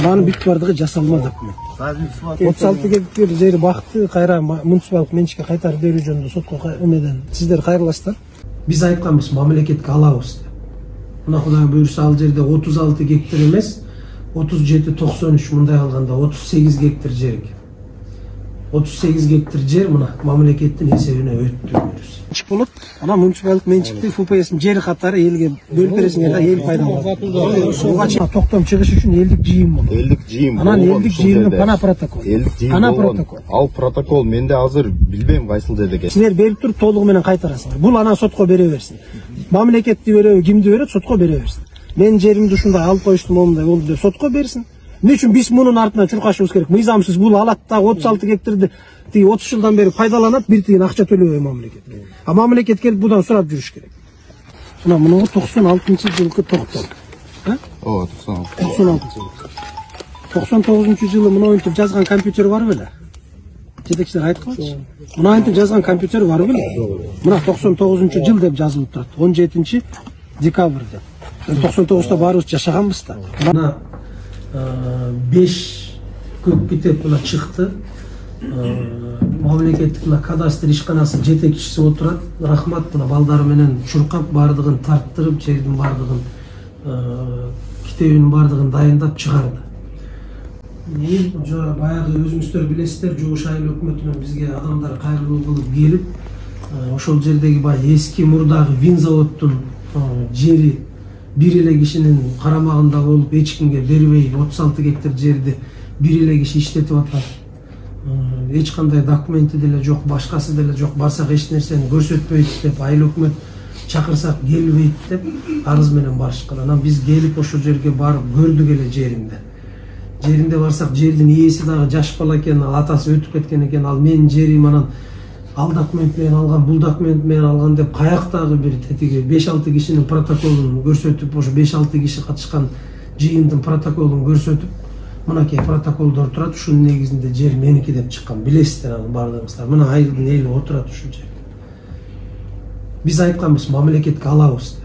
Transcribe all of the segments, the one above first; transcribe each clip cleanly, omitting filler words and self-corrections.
Анын бүт бардыгы жасалма документ. 36 гектар жери бакты кайра муниципалдык менчикке кайтарып берүү жөнүндө сотко эмеден сиздер кайрыласыздар. Биз айтканбыз мамлекетке алабыз деп. Мына Кудай буйрса ал жерде 36 гектар эмес, 37-93 мындай алганда 38 гектар жер. 38 гектар жер мына мамлекеттин эсебине өттү буйрса. Болот, ана муниципалдык менчикти ФПСтин жери катары элге бөлүп бересиңер да эл пайдаланат. Ошого чыга токтом чыгыш үчүн элдик жыйын болот. Элдик жыйын. Анан элдик жыйындын пана протокол. Элдик жыйын болгон. Ал протокол менде азыр билбейм кайсыл деди экен. Силер берип туруп толугу менен кайтарасыңар. Бул анан сотко бере берсин. Мамлекетти береби, кимди берет, сотко бере берсин. Мен жеримди ушундай алып коюштум, момундай болду деп сотко берсин. Эмне үчүн биз мунун артынан чуркашыбыз керек? Мыйзамсыз бул алат да 36 гектарды 30 жылдан бери пайдаланат, бир тиын акча төлөбөй мамлекетке. А мамлекет келип будан сурап жүрүш керек. Мына муну 96-жылкы токтом. Ооба, 96. 99-жылы муну жазган компьютер бар беле? Жетекчилер айтканчы. Муну жазган компьютер бар беле? Мына 99-жыл деп жазылып турат. 17 декабрь деп. 99-да баарыбыз жашаганбыз да. Мына 5 көк китеп мына чыкты. Мамлекеттик мына кадастр ишканасы жетекчиси отурат. Рахмат, мына балдары менен чуркап бардыгын тарттырып, жердин бардыгын китебинин бардыгын дайындап чыгарды. Баягы өзүңүздөр билесиздер, Жугуш айыл өкмөтүнөн бизге адамдар кайрылуу кылып келип, ошол жердеги баягы эски мурдагы винзаводдун жери бир эле кишинин карамагында болуп, эч кимге бербей 36 гектар жерди бир эле киши иштетип атат. Эч кандай документи деле жок, башкасы деле жок, барсак эч нерсени көрсөтпөйт деп, айыл өкмөт чакырсак келбейт деп арыз менен барышкан. Анан биз келип ошол жерге барып көрдүк эле жеринде. Жеринде барсак жердин ээси дагы жаш бала экен, ал атасы өтүп кеткен экен, ал менин жерим анан ал документ менен алган, бул документ менен алган деп каяктагы бир тетиги 5-6 кишинин протоколун көрсөтүп, ошо 5-6 киши катышкан жыйындын протоколун көрсөтүп, мынакей протоколдор турат, ушунун негизинде жер меники деп чыккан. Билесиздер аны бардыгыңыздар. Мына айылдын эли отурат ушул жерде. Биз айтканбыз мамлекетке алабыз деп.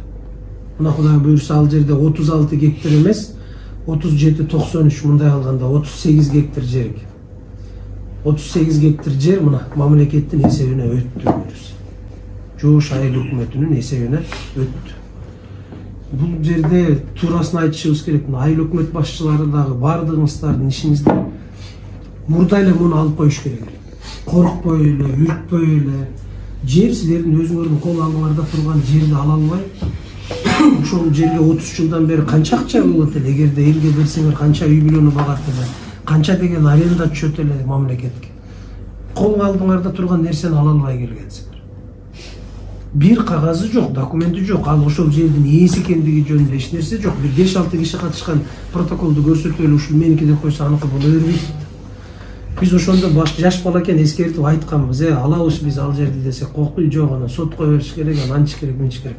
Мына Кудай буйрса ал жерде 36 гектар эмес, 37-93 мындай алганда 38 гектар жер. 38 гектар жер мына мамлекеттин эсебине өттү буйрса. Жугуш айыл өкмөтүнүн эсебине өттү. Бул жерде туурасын айтышыбыз керек. Айыл өкмөт башчылары дагы бардыгыңыздардын ишиңизде мурда эле муну алып коюш керек. Коркпой эле, үртпөй эле. Жер силердин өзүңөрдүн кол аңыңарда турган жерди ала албай, ошол жерге 30 жылдан бери канча акча болот эле, эгерде элге берсеңер канча үй бүлөнү багат эле, канча деген аренда түшөт эле мамлекетке. Кол алдыңарда турган нерсени ала албай келгенсиңер. Бир кагазы жок, документи жок, ал ошол жердин ээси экендиги жөнүндө эч нерсе жок. Бир 5-6 киши катышкан протоколду көрсөтүп эле ушул меники деп койсо аныкы боло бербейт. Биз ошондо жаш бала экен эскертип айтканбыз, алабыз биз ал жерди десек, кокуй жок, анан сотко бериш керек, анан анчы керек, мынчы керек.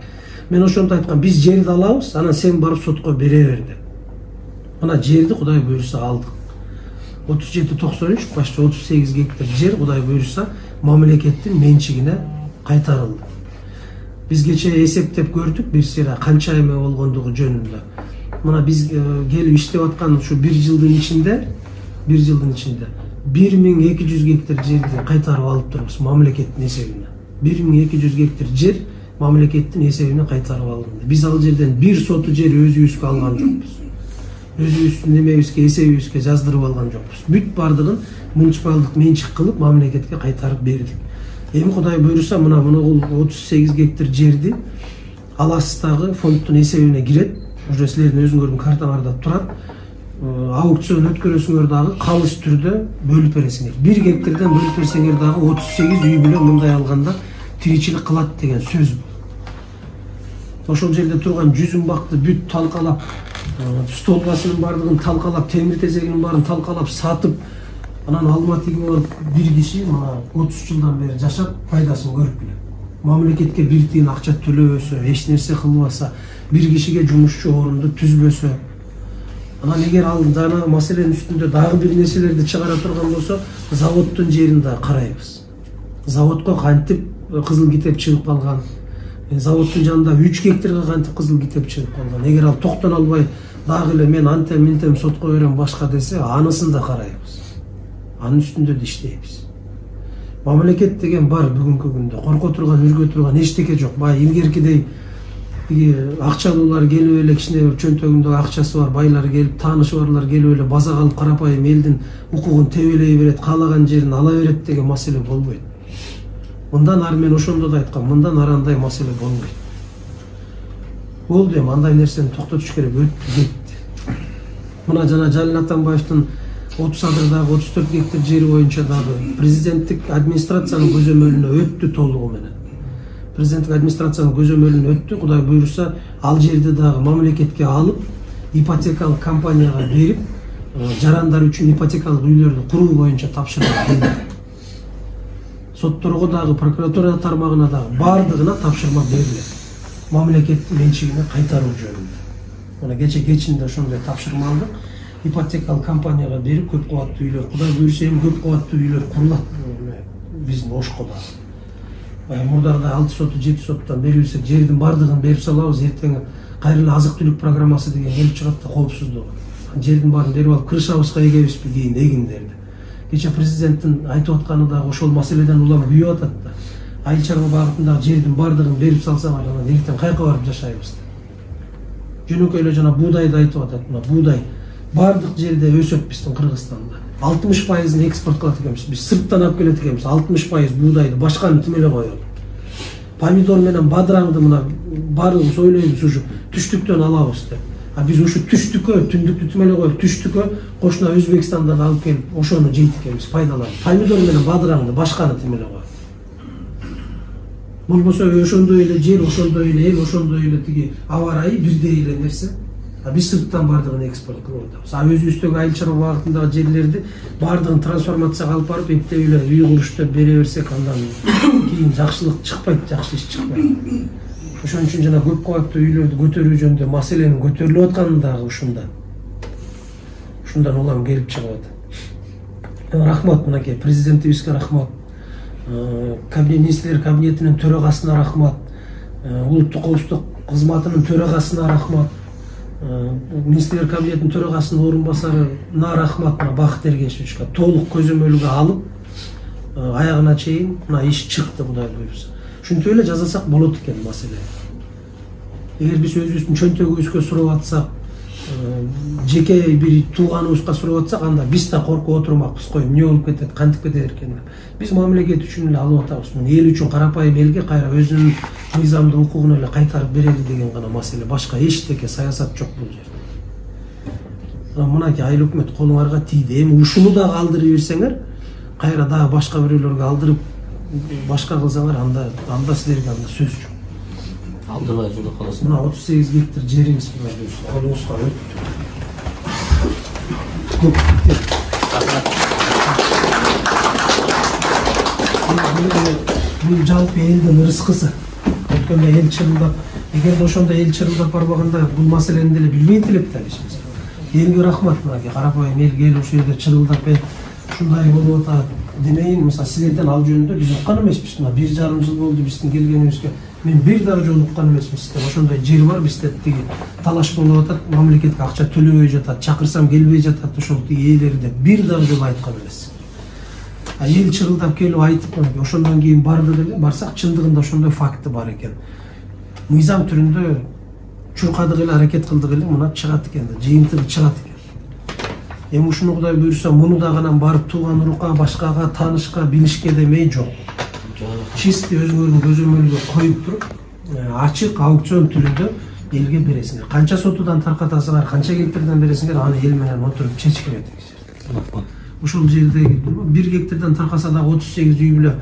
Мен ошондо айткам, биз жерди алабыз, анан сен барып сотко бере бер деп. Мына жерди Кудай буйрса алдык. 37-93, башка 38 гектар жер Кудай буйрса мамлекеттин менчигине кайтарылды. Биз кече эсептеп көрдүк бир сыйра канча эме болгондугу жөнүндө. Мына биз келип иштеп аткан ушу 1 жылдын ичинде 1200 гектар жерди кайтарып алып турбуз мамлекеттин эсебине. 1200 гектар жер мамлекеттин эсебине кайтарып алынды. Биз ал жерден бир соту жер өзүбүзгө алган жокпуз. Өзүбүздүн немебизге, эсебибизге жаздырып алган жокпуз. Бүт бардыгын муниципалдык менчик кылып мамлекетке кайтарып бердик. Эми Кудай буйрса мына 38 гектар жерди аласыздагы фонддун эсебине кирет. Уже силердин өзүңөрдүн картаңарда турат. Аукцион өткөрөсүңөр дагы калыс түрдө бөлүп бересиңер. 1 гектардан бөлүп берсеңер дагы 38 үй бүлө мындай алганда тиричилик кылат деген сөз бул. Ошол жерде турган жүзүм бакты бүт талкалап, столбасынын бардыгын талкалап, темир тезегинин баарын талкалап сатып, анан Алматыга барып бир киши мына 30 жылдан бери жашап пайдасын көрүп келет. Мамлекетке бир тиын акча төлөбөсө, эч нерсе кылбаса, бир кишиге жумушчу орунду түзбөсө, анан эгер ал жана маселенин үстүндө дагы бир нерселерди чыгара турган болсо, заводдун жерин да карайбыз. Заводко кантип кызыл китеп чыгып калган. Заводдун жанында 3 гектарга кантип кызыл китеп чыгып калган. Эгер ал токтон албай дагы эле мен антем минтем сотко берем башка десе, анысын да карайбыз. Анын үстүндө да иштейбиз. Мамлекет деген бар бүгүнкү күндө. Корко турган, үргө турган эчтеке жок. Бай илгеркидей акчалуулар келип эле кичине бир чөнтөгүндө акчасы бар байлар келип, таанышы барлар келип эле база калып карапайым элдин укугун тебелей берет, каалаган жерин ала берет деген маселе болбойт. Мындан ары мен ошондо да айткам, мындан ары андай маселе болбойт. Болду эми андай нерсени токтотуш керек, өттү кетти. Мына жана Жалил Атамбаевдин 30 адырдагы 34 гектар жери боюнча дагы президенттик администрациянын көзөмөлүнө өттү толугу менен. Президенттик администрациянын көзөмөлүнө өттү. Кудай буйруса, ал жерди дагы мамлекетке алып, ипотекалык компанияга берип, жарандар үчүн ипотекалык үйлөрдү куруу боюнча тапшырма берди. Сотторго дагы, прокуратура тармагына дагы бардыгына тапшырма берилет. Мамлекеттин менчигине кайтаруу жөнүндө. Мына кечинде ошондой тапшырма алдык. Ипотекалык компанияга берип, көп кабаттуу үйлөр, Кудай буйруса, эми көп кабаттуу үйлөр курулат биздин Ошко дагы. Мурдарда 6 соту 7 соттан берилсек, жердин бардыгын берип салабыз, эртең кайрылы азык түлүк программасы деген келип чыгат да коопсуздук. Жердин баарын берип алып, крышабызга эгебизби кийин эгиндерди. Кече президенттин айтып атканы дагы ошол маселеден улам күйүп атат да. Айыл чарба багытындагы жердин бардыгын берип салсаңар, анан эртең кайка барып жашайбыз. Жөнөкөй эле жана буудайды айтып атат. Мына буудай бардык жерде өсөт биздин Кыргызстанда. 60%-ын экспорт кылат экенбиз. Биз сырттан алып келет экенбиз. 60% буудайды, башканы тим эле коелу. Помидор менен бадыраңды мына баарын сойлойбуз, ушу түштүктөн алабыз деп. А биз ушу түштүккө, түндүктү тим эле коюп, түштүккө кошуна Өзбекстандан алып келип, ошону жейт экенбиз, пайдаланып. Помидор менен бадыраңды, башканы тим эле коюп. Болбосо ошондой эле жер, ошондой эле эл, ошондой эле тиги аба ырайы бирдей эле нерсе. Биз сырттан бардыгын экспорт кылып атабыз. Өзүбүздөгү айыл чарба багытындагы жерлерди бардыгын трансформацияга алып барып, эптеп эле үй куруштап бере берсек, андан кийин жакшылык чыкпайт, жакшы иш чыкпайт. Ошон үчүн жана көп кабаттуу үйлөрдү көтөрүү жөнүндө маселенин көтөрүлүп атканы дагы ушундан улам келип чыгып атат. Рахмат мынакей президентибизге рахмат. Министрлер кабинетинин төрагасына рахмат. Улуттук коопсуздук кызматынын төрагасына рахмат. Министрлер кабинетинин төрагасынын орун басарына рахмат. Бакыт Эргешевичке толук көзөмөлгө алып, аягына чейин мына иш чыкты, Кудай буйруса. Ушинтип эле жасасак болот экен маселе. Эгер биз өзүбүздүн чөнтөгүбүзгө сурап атсак, жеке бир тууганыбызга сурап атсак, анда биз да коркуп отурмакпыз, кой эмне болуп кетет, кантип кетет экен деп. Биз мамлекет үчүн эле алып атабыз. Эл үчүн, карапайым элге кайра өзүнүн мыйзамдуу укугун эле кайтарып берели деген гана маселе. Башка эчтеке саясат жок бул жерде. Мынакей айыл өкмөт колуңарга тийди. Эми ушуну дагы алдырып берсеңер, кайра дагы башка бирөөлөргө алдырып башка кылсаңар, анда силерге анда сөз жок. Алдырбай жылы каласың. Мына 38 гектар жериңиз колуңузга өттү. Көп бул жалпы элдин ырыскысы. Өткөндө эл чырылдап, эгерде ошондо эл чырылдап барбаганда бул маселени деле билбейт элек да бишибиз. Элге рахмат, мынакей карапайым эл келип ушул жерде чырылдап, ушундай болуп атат демейин. Мисалы силерден ал жөнүндө биз уккан эмеспиз. Мына 1,5 жыл болду биздин келгенибизге. Мен бир дагы жолу уккан эмесмин сиздер. Ошондой жер бар бизде, тиги талаш болуп атат, мамлекетке акча төлөбөй жатат, чакырсам келбей жатат, ошол тиги ээлери деп бир дагы жолу айткан эмес. Эл чырылдап келип айтып, ошондон кийин барды деле, барсак чындыгында ошондой факты бар экен. Мыйзам түрүндө чуркадык эле, аракет кылдык эле, мына чыгат экен да, жыйынтыгы чыгат экен. Эми ушуну Кудай буйруса, муну дагы анан барып тууган урукка, башкага, таанышка, билишке демей жок. Чисти өзүңөрдүн көзөмөлгө коюп туруп, ачык аукцион түрүндө элге бересиңер. Канча сотудан таркатасыңар, канча гектардан бересиңер, аны эл менен отуруп чечкилет экенсиз. Ушул жердеги 1 гектардан таркаса дагы 38 үй бүлө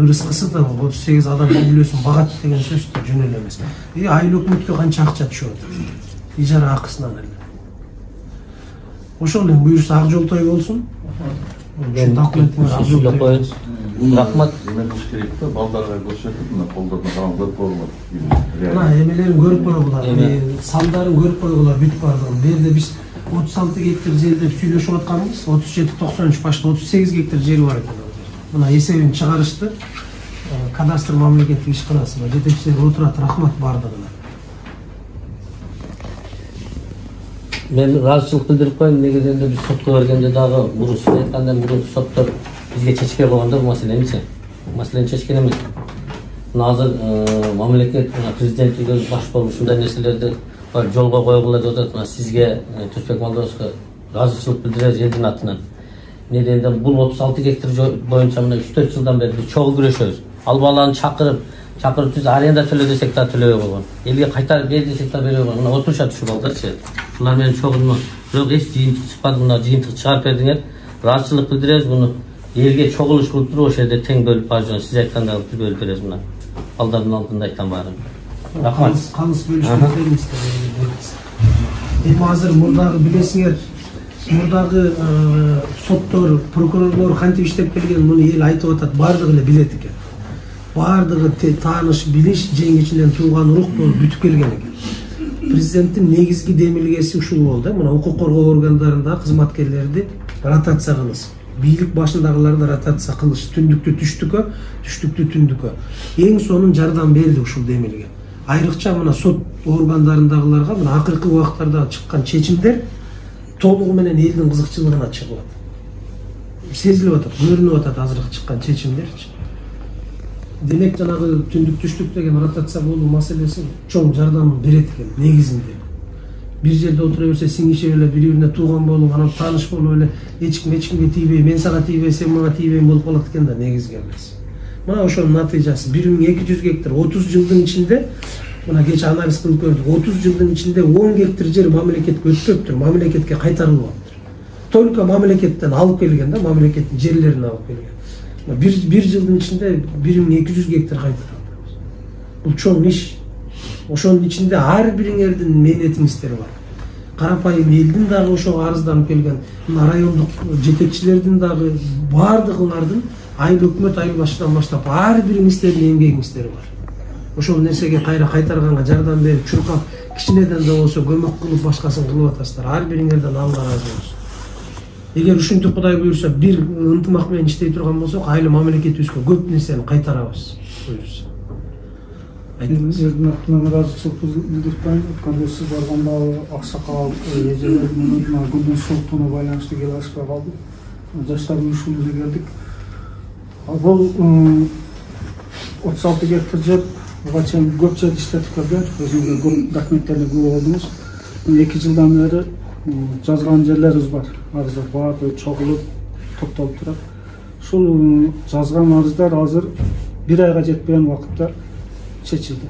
ырыскысы да 38 адам үй бүлөсүн багат деген сөз да жөн эле эмес. Айыл өкмөткө канча акча түшүп атат? Ижара акысынан эле. Ошол эми буюрса ак жол той болсун. Ушул документиңер ак жол той. Рахмат. Эмелиш керек да, балдарга көрсөтүп, мына колдордун карап көрүп койгула. Мына эмелерин көрүп койгула, салдарын көрүп койгула, бүт бардыгын. Берде биз 36 гектар жер деп сүйлөшүп атканбыз, 37-93 башта 38 гектар жери бар экен. Мына эсебин чыгарышты. Кадастр мамлекеттик ишканасына жетекчилер отурат, рахмат бардыгына. мен ыраазычылык билдирип коеюн. Негизинде биз сотко бергенде дагы мурун сиз айткандай мурун соттор бизге чечпей койгондо бул маселеничи. Маселени чечкен эмес. Мына азыр мамлекет президенттиги баш болуп ушундай нерселерди жолго койгула деп атат. Мына сизге Турсунбек Малдыбековго ыраазычылык билдиребиз элдин атынан. Неден бул 36 гектар боюнча мына 3-4 жылдан бери чогуу күрөшөбүз. Ал баланы чакырып биз аренда төлө десек да төлөбөй койгон. Элге кайтарып бер десек да бербей койгон. Мына отурушат ушу балдарчы. Булар менен чогулма. Бирок эч жыйынтык чыкпады. Мына жыйынтык чыгарып бердиңер. Ыраазычылык билдиребиз буну. Элге чогулуш кылып туруп ошол жерде тең бөлүп бажын. Сиз айткандай кылып бөлүп беребиз мына. Балдардын алдында айткан баарын. Рахмат. Калыс бөлүшүп эми азыр мурдагы билесиңер, мурдагы соттор, прокурорлор кантип иштеп келген, муну эл айтып атат, баардыгы эле билет экен. Баардыгы тааныш, билиш, жеңичинен тууган урук болуп бүтүп келген экен. Президенттин негизги демилгеси ушул болду. Мына укук коргоо органдарында кызматкерлерди ротация кылыш. Бийлик башындагыларды ротация кылыш, түндүктү түштүккө, түштүктү түндүккө. Эң сонун жардам берди ушул демилге. Айрыкча мына сот органдарындагыларга мына акыркы убакыттарда чыккан чечимдер толугу менен элдин кызыкчылыгына чыгып атат. Сезилип атат, көрүнүп атат азыркы чыккан чечимдерчи. Демек жанагы түндүк түштүк деген ротация болуу маселеси чоң жардам берет экен негизинде. Бир жерде отура берсе сиңишип эле бири-бирине тууган болуп, анан тааныш болуп эле эчкимге тийбей, мен сага тийбей, сен мага тийбейм болуп калат экен да негизги эмес. Мына ошонун натыйжасы 1200 гектар 30 жылдын ичинде, мына кече анализ кылып көрдүк, 30 жылдын ичинде 10 гектар жер мамлекетке өтпөптүр, мамлекетке кайтарылбаптыр. Только мамлекеттен алып келген да, мамлекеттин жерлерин алып келген. Bir жылдын ичинде 1200 гектар кайтарылды. Бул чоң иш. Ошонун ичинде ар бириңердин мээнетиңиздер бар. Карапайым элдин дагы ошого арызданып келген, райондук жетекчилердин дагы баардыгыңардын айыл өкмөт айыл башынан баштап ар бириңиздердин эмгегиңиздер бар. Ошол нерсеге кайра кайтарганга жардам берип, чуркап, кичинеден да болсо көмөк кылып башкасын кылып атасыздар. Ар бириңерден алга ыраазы болсун. Эгер ушинтип Кудай буюрса, бир ынтымак менен иштей турган болсок, айыл мамлекетибизге көп нерсени кайтарабыз. Буюрса. Элдин атынан ыраазычылык билдирип коеюн. Өткөндө сиз барганда аксакал эжелер менен күндүн сууктугуна байланыштуу келе алышпай калды. Жаштар уюшубузга келдик. Бул 36 гектар жер буга чейин көп жерде иштетип келген. Өзүңүзгө көп документтерди көрүп алдыңыз. 2 жылдан бери жазган жерлерибиз бар. Арыздар баардыгы чогулуп, топтолуп турат. Ушул жазган арыздар азыр 1 айга жетпеген убакытта чечилди.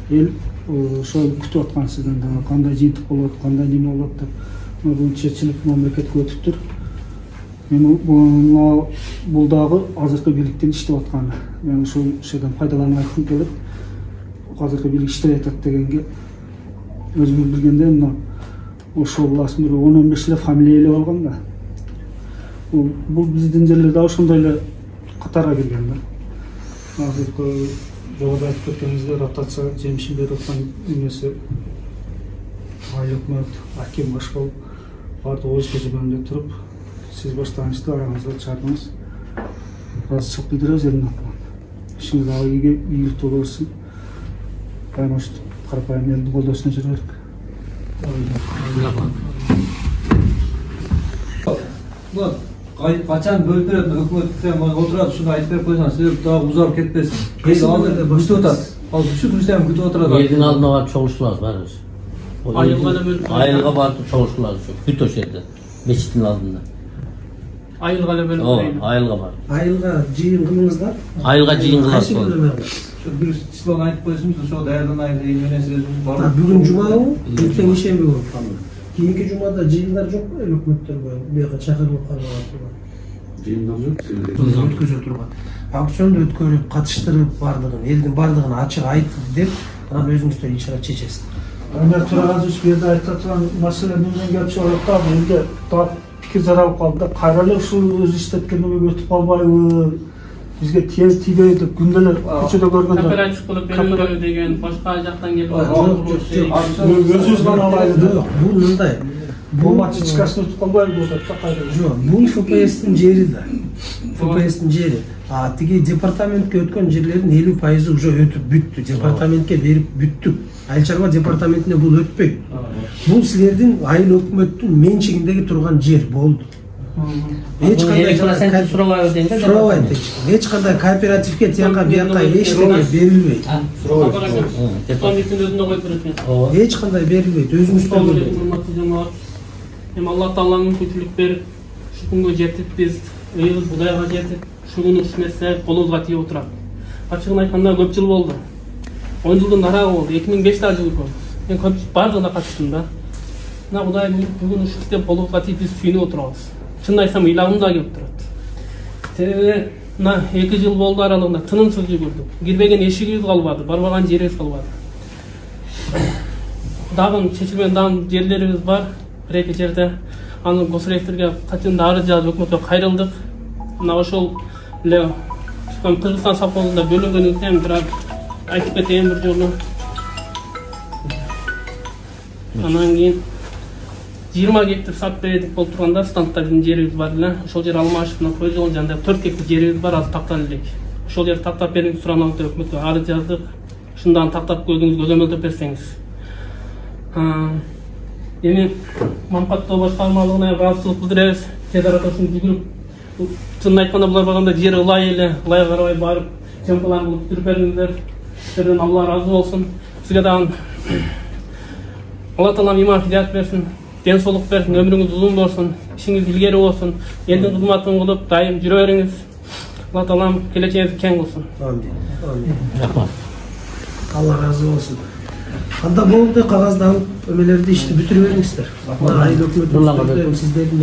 Эл ошол күтүп аткан сизден кандай жыйынтык болот, кандай неме болот деп. Бул чечилип мамлекетке өтүптүр. Мен бул дагы азыркы бийликтин иштеп атканы. Мен ушул жерден пайдаланып айткым келет. Азыркы бийлик иштеп атат дегенге өзүңүз билгендей мына ошол властын 10-15 эле фамилия эле болгон да. Бул биздин жерлерде ошондой эле катарга кирген да. Азыркы жогоруда айтып кеткениңиздей ротация жемишин берип аткан эмеси айыл өкмөт, аким баш болуп баардыгы өз кезегинде туруп сиз баштааңызды араңызга чыгардыңыз. Ыраазычылык билдиребиз элдин атынан. Ишиңиз дагы ийгиликтүү боло берсин. Дайыма ушинтип карапайым элдин колдоосуна жүрө берик. Качан бөлүп берет өкмөт отурат, ушуну айтып берип койсоң, силер дагы узарып кетпесин. Азыр күтүп атат. Ал ушул турсам күтүп отурат. Элдин алдына барып чогулушкулабыз баарыбыз. Айылга барып чогулушкулабыз. Бүт ошол жерде. Мечиттин алдында. Айылга эле бөлүп. Айылга бар. Айылга жыйын кылыңыздар. Айылга жыйын кылабыз. Бир числону айтып коесуңуз, ошол даярданайын деген нерселер бар. Бүгүн жумабы, эртең ишемби болуп калды. Кийинки жумада жыйындар жокпу эл өкмөттөргө, буяка чакырылып калган. Жыйындар жок. Өткөзө турган. Аукционду өткөрүп, катыштырып бардыгын, элдин бардыгын ачык айтып деп, анан өзүңүздөр ишара чечесиздер. Ömer Turarazıç bir de aytılan meselelerden gelip sorup da bende da fikir zararı kaldı da kayralı şu öz işletkenliğe götüp almayı bizge tiyeydi gündeler küçüde görgende kapıra çıkılıp benim degen başka jaktan gelip gözünüzden alaydı bu mындай bu maçı çıkarsın tutup almayı bozatsa kayralı жоқ бұл ФПС-тің жері да ФПС-тің жері тиги департаментке өткөн жерлердин 50% уже өтүп бүттү департаментке берип бүттүк айыл чарба департаментине бул өтпөйт. Бул силердин айыл өкмөттүн менчигиндеги турган жер болду. Эч кандай сурабайбыз дейм да. сурабайт. Эч кандай кооперативге тиянга бияка эчтеке берилбейт. Департаменттин өзүнө коюп берет экен. Эч кандай берилбейт, өзүңүздөр берилет. Эми Алла Таала мүмкүнчүлүк берип, ушу күнгө жетип биз ыйыбыз Будайга жетип, ушуну ишмесе колубузга тиеп отурат. Ачыгын айтканда көп жыл болду. 10 жылдын арагы болду. 2005-та жүргөм. Мен көп бардыгына катыштым да. Мына Кудай бүгүн ушу иштеп колубузга тиеп биз сүйүнүп отурабыз. Чын айтсам ыйлагым да келип турат. Себеби мына 2 жыл болду аралыгында тынымсыз жүгүрдүк. Кирбеген эшигибиз калбады, барбаган жерибиз калбады. Дагы чечилген жерлерибиз бар. Бир-эки жерде аны госрейтерге катында арыз жазып өкмөткө кайрылдык. Мына ошол эле Кыргызстан совхозунда бөлүнгөнүндөн бирок айтып кетейин бир жолу. Анан кийин 20 гектар сат бердик болуп турганда стандта биздин жерибиз бар эле. Ошол жер Алмашевдин кой жолунун жанында 4 гектар жерибиз бар, азыр тактап элек. Ошол жерди тактап бериңиз суранабыз деп өкмөткө арыз жаздык. Ушундан тактап көзүңүз көзөмөлдөп берсеңиз. Эми Мампаттоо башкармалыгына ыраазычылык билдиребиз. Тез арада ушуну жүгүрүп, чынын айтканда булар барганда жер ылай эле, ылайга карабай барып, съемкаларын кылып бүтүрүп бердиңиздер. Сиздерден Алла ыраазы болсун. Сизге дагы Алла Таалам иман хидаят берсин, ден соолук берсин, өмүрүңүз узун болсун, ишиңиз илгери болсун, элдин кызматын кылып дайым жүрө бериңиз. Алла Таалам келечегиңизди кең кылсын. Амин. Рахмат. Алла разы болсун. Анда болду, кагазды алып, өмелерди ишти бүтүрүп бериңиздер. Айыл өкмөтү сиздердин